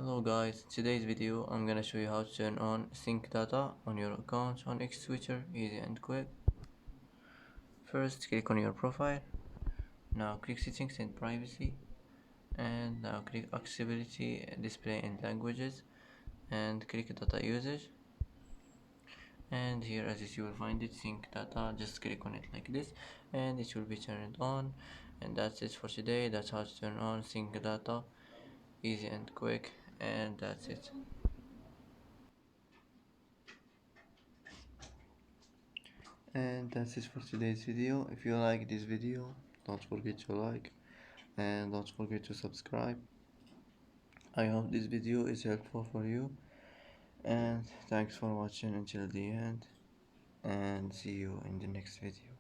Hello guys, today's video I'm gonna show you how to turn on sync data on your account on X Twitter, easy and quick. First click on your profile, now click settings and privacy, and now click accessibility, display and languages, and click data usage. And here as you will find it, sync data, just click on it like this and it will be turned on. And that's it for today. That's how to turn on sync data, easy and quick, and that's it. And that's it for today's video. If you like this video, don't forget to like and don't forget to subscribe. I hope this video is helpful for you, and thanks for watching until the end, and see you in the next video.